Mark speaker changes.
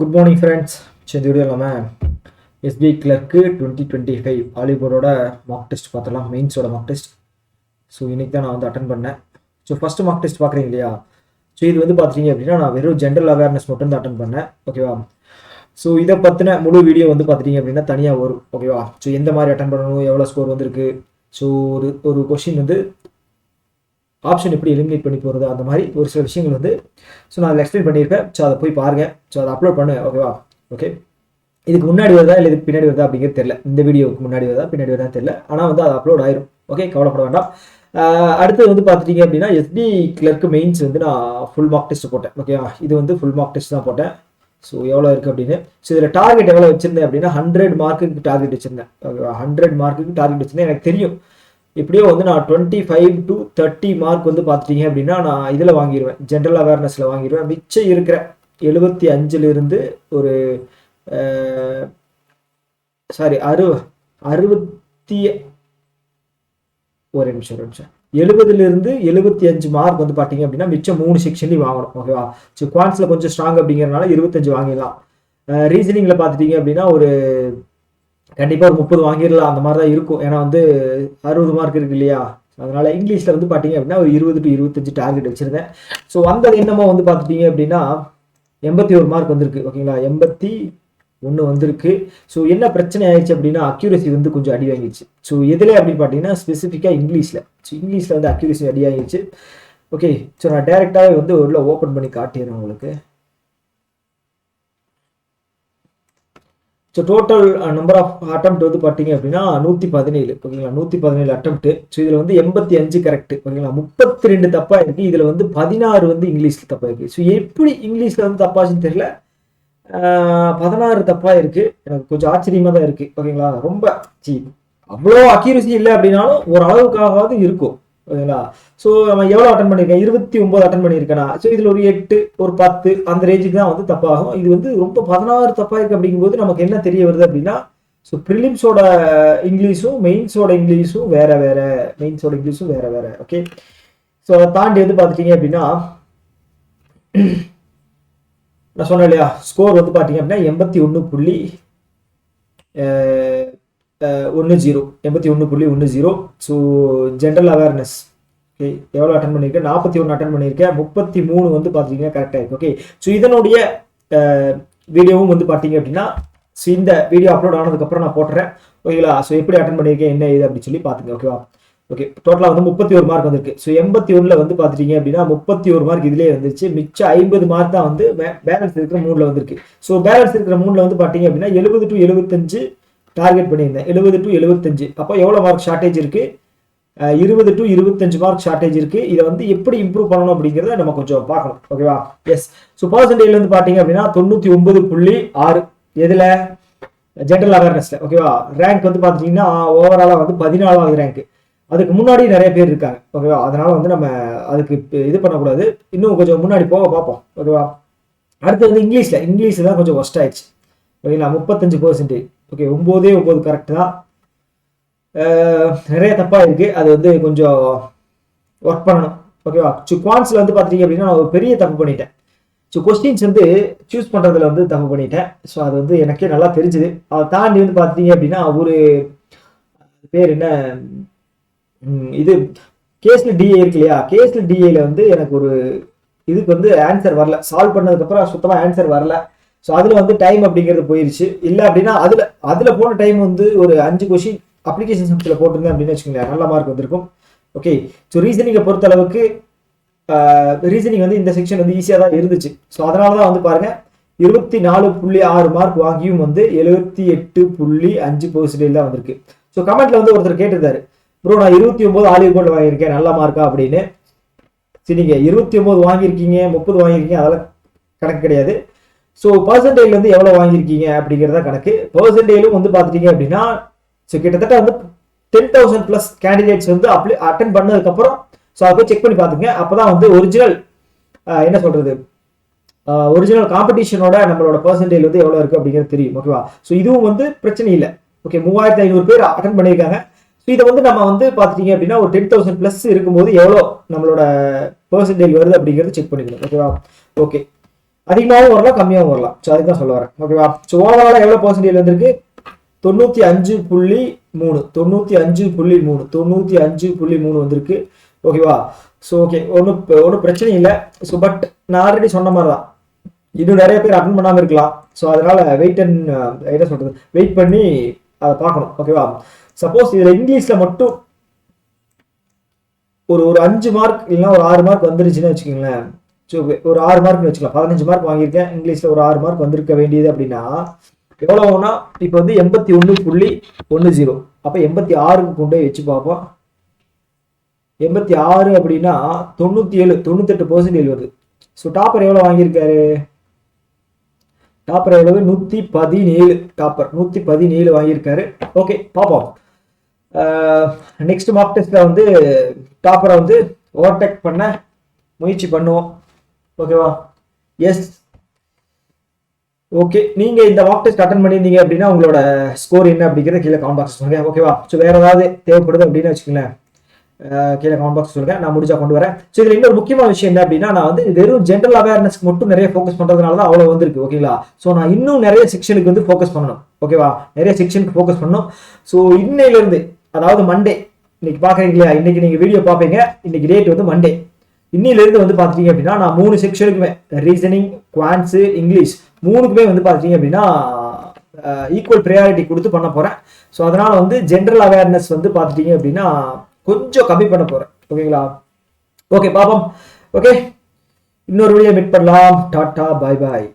Speaker 1: Good morning friends. இந்த video இல்லாமல் SBI clerk 2025 ஆலிபோர்டோட mark test பார்த்துலாம், மெயின்ஸோட மார்க் டெஸ்ட். ஸோ இன்றைக்கி தான் நான் வந்து அட்டன் பண்ணேன். ஸோ ஃபஸ்ட்டு மார்க் டெஸ்ட் பார்க்குறீங்க இல்லையா? ஸோ இது வந்து பார்த்தீங்க அப்படின்னா நான் வெறும் ஜென்ரல் அவேர்னஸ் மட்டும் தான் அட்டன் பண்ணேன், ஓகேவா? ஸோ இதை பற்றின முழு வீடியோ வந்து பார்த்துட்டிங்க அப்படின்னா தனியாக வரும், ஓகேவா? ஸோ எந்த மாதிரி அட்டன் பண்ணணும், எவ்வளோ ஸ்கோர் வந்திருக்கு, ஸோ ஒரு கொஷின் வந்து ஆப்ஷன் எப்படி எலிமினேட் பண்ணி போகிறது, அந்த மாதிரி ஒரு சில விஷயங்கள் வந்து ஸோ நான் அதில் எக்ஸ்பிளைன் பண்ணியிருப்பேன். ஸோ அதை போய் பாருங்கள். ஸோ அதை அப்லோட் பண்ணு, ஓகேவா? ஓகே, இதுக்கு முன்னாடி வருதா இல்லை இதுக்கு பின்னாடி வருதா அப்படிங்கிறது தெரியல. இந்த வீடியோவுக்கு முன்னாடி வருதா பின்னாடி வருதா தெரியல, ஆனால் வந்து அது அப்லோட் ஆயிரும். ஓகே, கவலைப்பட வேண்டாம். அடுத்து வந்து பார்த்துட்டிங்க அப்படின்னா எஸ்பி கிளர்க்கு மெயின்ஸ் வந்து நான் ஃபுல் மார்க் டெஸ்ட் போட்டேன், ஓகேவா? இது வந்து ஃபுல் மார்க் டெஸ்ட் தான் போட்டேன். ஸோ எவ்வளோ இருக்குது அப்படின்னு, ஸோ இதில் டார்கெட் எவ்வளோ வச்சுருந்தேன் அப்படின்னா 100 மார்க்குக்கு டார்கெட் வச்சுருந்தேன், ஓகேவா? 100 மார்க்குக்கு டார்கெட் வச்சுருந்தேன். எனக்கு தெரியும் எப்படியோ வந்து நான் 25 to 30 மார்க் வந்து பார்த்துட்டீங்க அப்படின்னா நான் இதில் வாங்கிடுவேன், ஜென்ரல் அவேர்னஸில் வாங்கிடுவேன். மிச்சம் இருக்கிற 75 ஒரு சாரி 60 ஒரு நிமிஷம் 70 மார்க் வந்து பார்த்தீங்க அப்படின்னா மிச்சம் 3 செக்ஷன்லையும் வாங்கணும், ஓகேவா? ஸோ குவான்ஸில் கொஞ்சம் ஸ்ட்ராங் அப்படிங்கிறனால 25 வாங்கிடலாம். ரீசனிங்கில் பார்த்துட்டீங்க அப்படின்னா ஒரு கண்டிப்பாக ஒரு 30 வாங்கிடலாம், அந்த மாதிரி தான் இருக்கும். ஏன்னா வந்து 60 மார்க் இருக்கு இல்லையா? அதனால இங்கிலீஷில் வந்து பார்த்தீங்க அப்படின்னா ஒரு 20 to 25 டார்கெட் வச்சுருந்தேன். ஸோ வந்தது என்னமோ வந்து பார்த்துட்டீங்க அப்படின்னா 81 மார்க் வந்திருக்கு, ஓகேங்களா? 81 வந்திருக்கு. ஸோ என்ன பிரச்சனை ஆயிடுச்சு அப்படின்னா அக்யூரசி வந்து கொஞ்சம் அடி வாங்கிடுச்சு. ஸோ எதில் அப்படின்னு பார்த்தீங்கன்னா ஸ்பெசிஃபிக்காக இங்கிலீஷில். ஸோ இங்கிலீஷில் வந்து அக்யூரசி அடி வாங்கிடுச்சு. ஓகே, ஸோ நான் டேரெக்டாகவே வந்து உள்ள ஓப்பன் பண்ணி காட்டிடுறேன் உங்களுக்கு. So total number of attempt வந்து பார்த்தீங்க அப்படின்னா 117, ஓகேங்களா? 117 அட்டெம்ப்ட். ஸோ இதில் வந்து 85 கரெக்ட், ஓகேங்களா? 32 தப்பாக இருக்குது. இதில் வந்து 16 வந்து இங்கிலீஷில் தப்பாக இருக்குது. ஸோ எப்படி இங்கிலீஷில் வந்து தப்பாச்சுன்னு தெரியல, 16 தப்பாக இருக்குது. எனக்கு கொஞ்சம் ஆச்சரியமாக தான் இருக்குது, ஓகேங்களா? ரொம்ப அவ்வளோ அக்யூரசி இல்லை அப்படின்னாலும் ஒரு அளவுக்காவது இருக்கும், ஓகேங்களா? ஸோ நம்ம எவ்வளோ அட்டன் பண்ணியிருக்கேன், 29 அட்டன் பண்ணியிருக்கேனா? ஸோ இதில் ஒரு 8 ஒரு 10 அந்த ரேஞ்சுக்கு தான் வந்து தப்பாகும். இது வந்து ரொம்ப 16 தப்பாக இருக்குது. அப்படிங்கும்போது நமக்கு என்ன தெரிய வருது அப்படின்னா, ஸோ ப்ரிலிம்ஸோட இங்கிலீஷும் மெயின்ஸோட இங்கிலீஷும் வேற வேற, மெயின்ஸோட இங்கிலீஷும் வேற வேற. ஓகே, ஸோ அதை தாண்டி வந்து பார்த்துட்டீங்க அப்படின்னா நான் சொன்னேன் இல்லையா, ஸ்கோர் வந்து பார்த்தீங்க அப்படின்னா 81.10. ஸோ ஜென்ரல் அவேர்னஸ் ஓகே எவ்வளோ அட்டன் பண்ணியிருக்கேன், 41 அட்டன் பண்ணியிருக்கேன். 33 வந்து பார்த்தீங்கன்னா கரெக்டாக இருக்குது. ஓகே, ஸோ இதனுடைய வீடியோவும் வந்து பார்த்தீங்க அப்படின்னா ஸோ இந்த வீடியோ அப்லோட் ஆனதுக்கப்புறம் நான் போட்டுறேன், ஓகேங்களா? ஸோ எப்படி அட்டன் பண்ணியிருக்கேன் என்ன இது அப்படின்னு சொல்லி பார்த்துங்க, ஓகேவா? ஓகே, டோட்டலாக வந்து 31 மார்க் வந்திருக்கு. ஸோ 81 வந்து பார்த்துட்டீங்க அப்படின்னா 31 மார்க் இதிலே வந்துருச்சு. மிச்சம் 50 மார்க் தான் வந்து பேலன்ஸ் இருக்கிற 3 வந்திருக்கு. ஸோ பேலன்ஸ் இருக்கிற 3 வந்து பார்த்தீங்க அப்படின்னா 70 to 75 டார்கெட் பண்ணியிருந்தேன். 70 to 75 அப்போ எவ்வளோ மார்க் ஷார்ட்டேஜ் இருக்குது? 20 to 25 மார்க் ஷார்ட்டேஜ் இருக்குது. இதை வந்து எப்படி இம்ப்ரூவ் பண்ணணும் அப்படிங்கிறத நம்ம கொஞ்சம் பார்க்கணும், ஓகேவா? எஸ், ஸோ பர்சன்டேஜ் வந்து பார்த்தீங்க அப்படின்னா 99.6 எதில் ஜென்ரல் அவேர்னஸில், ஓகேவா? ரேங்க் வந்து பார்த்துட்டிங்கன்னா ஓவராலாக வந்து 14வது ரேங்க். அதுக்கு முன்னாடி நிறைய பேர் இருக்காங்க, ஓகேவா? அதனால வந்து நம்ம அதுக்கு இது பண்ணக்கூடாது, இன்னும் கொஞ்சம் முன்னாடி போக பார்ப்போம், ஓகேவா? அடுத்து வந்து இங்கிலீஷில் தான் கொஞ்சம் ஒஸ்ட் ஆயிடுச்சு, ஓகேங்களா? 35%. ஓகே, 9 கரெக்ட் தான், நிறைய தப்பாக இருக்குது. அது வந்து கொஞ்சம் ஒர்க் பண்ணணும், ஓகேவா? ஸோ குவான்ஸில் வந்து பார்த்தீங்க அப்படின்னா நான் ஒரு பெரிய தப்பு பண்ணிட்டேன். ஸோ கொஸ்டின்ஸ் வந்து சூஸ் பண்ணுறதுல வந்து தப்பு பண்ணிட்டேன். ஸோ அது வந்து எனக்கே நல்லா தெரிஞ்சுது. அதை தாண்டி வந்து பார்த்தீங்க அப்படின்னா ஒரு பேர் என்ன, இது கேஸ்ல டிஏ இருக்கு இல்லையா? கேஸ்ல டிஏல வந்து எனக்கு ஒரு இதுக்கு வந்து ஆன்சர் வரல. சால்வ் பண்ணதுக்கப்புறம் சுத்தமாக ஆன்சர் வரல. ஸோ அதில் வந்து டைம் அப்படிங்கிறது போயிடுச்சு. இல்லை அப்படின்னா அதில் போன டைம் வந்து ஒரு 5 கொஸ்டின் அப்ளிகேஷன் சம்ஸில் போட்டிருந்தேன் அப்படின்னு வச்சுக்கோங்களேன், நல்ல மார்க் வந்திருக்கும். ஓகே, ஸோ ரீசனிங்கை பொறுத்த அளவுக்கு ரீசனிங் வந்து இந்த செக்ஷன் வந்து ஈஸியாக தான் இருந்துச்சு. ஸோ அதனால தான் வந்து பாருங்கள் 24.6 மார்க் வாங்கியும் வந்து 78.5% தான் வந்திருக்கு. ஸோ கமெண்ட்ல வந்து ஒருத்தர் கேட்டிருந்தாரு, ப்ரோ நான் 29 ஆலிபோர்டில் வாங்கியிருக்கேன், நல்ல மார்க்கா அப்படின்னு. சரி, நீங்கள் 29 வாங்கியிருக்கீங்க, 30 வாங்கியிருக்கீங்க, அதெல்லாம் கணக்கு கிடையாது. ஸோ பர்சன்டேஜ் வந்து எவ்வளோ வாங்கியிருக்கீங்க அப்படிங்கிறத கணக்கு. பர்சன்டேஜும் வந்து பார்த்துட்டீங்க அப்படின்னா ஸோ கிட்டத்தட்ட வந்து 10,000 + கேண்டிடேட்ஸ் வந்து அட்டன் பண்ணதுக்கப்புறம் ஸோ அதை போய் செக் பண்ணி பார்த்துங்க. அப்போ தான் வந்து ஒரிஜினல் என்ன சொல்கிறது, ஒரிஜினல் காம்படிஷனோட நம்மளோட பர்சன்டேஜ் வந்து எவ்வளோ இருக்குது அப்படிங்கிறது தெரியும், ஓகேவா? ஸோ இதுவும் வந்து பிரச்சனை இல்லை. ஓகே, 3500 பேர் அட்டன் பண்ணியிருக்காங்க. ஸோ இதை வந்து நம்ம வந்து பார்த்துட்டீங்க அப்படின்னா ஒரு 10,000 + இருக்கும்போது எவ்வளோ நம்மளோட பர்சன்டேஜ் வருது அப்படிங்கிறது செக் பண்ணிக்கணும், ஓகேவா? ஓகே, அதிகமாகவும் வரலாம் கம்மியாகவும் வரலாம். ஸோ அதுக்கு தான் சொல்ல வரேன். ஓகேவா? ஸோ ஓவராலாக எவ்வளோ பர்சன்டேஜ் வந்திருக்கு? 95.3 95.3 வந்திருக்கு. ஓகேவா? ஸோ ஓகே, ஒன்றும் பிரச்சனை இல்லை. ஸோ பட் நான் ஆல்ரெடி சொன்ன மாதிரி தான், இன்னும் நிறைய பேர் அட்டன் பண்ணாமல் இருக்கலாம். ஸோ அதனால என்ன சொல்றது, வெயிட் பண்ணி அதை பார்க்கணும். ஓகேவா? சப்போஸ் இதில் இங்கிலீஷில் மட்டும் ஒரு 5 மார்க் இல்லைன்னா ஒரு 6 மார்க் வந்துருச்சுன்னு வச்சுக்கோங்களேன். ஸோ ஒரு 6 மார்க்னு வச்சுக்கலாம். 15 மார்க் வாங்கியிருக்கேன், இங்கிலீஷில் ஒரு 6 மார்க் வந்திருக்க வேண்டியது அப்படின்னா எவ்வளோனா இப்போ வந்து 81.10. அப்போ 86க்கு கொண்டு போய் வச்சு பார்ப்போம். 86 அப்படின்னா 98% வருது. ஸோ டாப்பர் எவ்வளோ வாங்கியிருக்காரு? டாப்பர் எவ்வளவு? 117. டாப்பர் 117 வாங்கியிருக்காரு. ஓகே, பார்ப்போம். நெக்ஸ்ட் மார்க் டெஸ்ட்ல வந்து டாப்பரை வந்து ஓவர்டேக் பண்ண முயற்சி பண்ணுவோம். ஓகேவா? எஸ். ஓகே, நீங்க இந்த மார்க் டெஸ்ட் அட்டன் பண்ணியிருந்தீங்க அப்படின்னா உங்களோட ஸ்கோர் என்ன அப்படிங்கிறத கீழே கமெண்ட் பாக்ஸ் சொல்லுங்க. ஓகேவா? ஸோ வேற ஏதாவது தேவைப்படுது அப்படின்னு வச்சுக்கோங்களேன், கீழே கமெண்ட் பாக்ஸ் சொல்லுங்க, நான் முடிஞ்சா கொண்டு வரேன். ஸோ இதுல இன்னொரு முக்கியமான விஷயம் என்ன அப்படின்னா, நான் வந்து வெறும் ஜென்ரல் அவேர்னஸ்க்கு மட்டும் நிறைய ஃபோக்கஸ் பண்றதுனால தான் அவ்வளோ வந்திருக்கு. ஓகேங்களா? ஸோ நான் இன்னும் நிறைய செக்ஷனுக்கு வந்து ஃபோக்கஸ் பண்ணணும். ஓகேவா? நிறைய செக்ஷனுக்கு ஃபோக்கஸ் பண்ணணும். ஸோ இன்னையிலிருந்து, அதாவது மண்டே, இன்னைக்கு பாக்குறீங்க இல்லையா, இன்னைக்கு நீங்க வீடியோ பார்ப்பீங்க, இன்னைக்கு டேட் வந்து மண்டே. இன்னிலிருந்து வந்து பாத்தீங்க அப்படின்னா நான் 3 செக்ஷனுக்குமே, ரீசனிங், குவான்ஸ், இங்கிலீஷ் 3க்குமே வந்து பாத்தீங்க அப்படின்னா ஈக்குவல் ப்ரையாரிட்டி கொடுத்து பண்ண போறேன். ஸோ அதனால வந்து ஜென்ரல் அவேர்னஸ் வந்து பாத்துட்டீங்க அப்படின்னா கொஞ்சம் கம்மி பண்ண போறேன். ஓகேங்களா? ஓகே, பாப்போம். ஓகே, இன்னொரு வீடியோ மீட் பண்ணலாம். Tata, bye bye.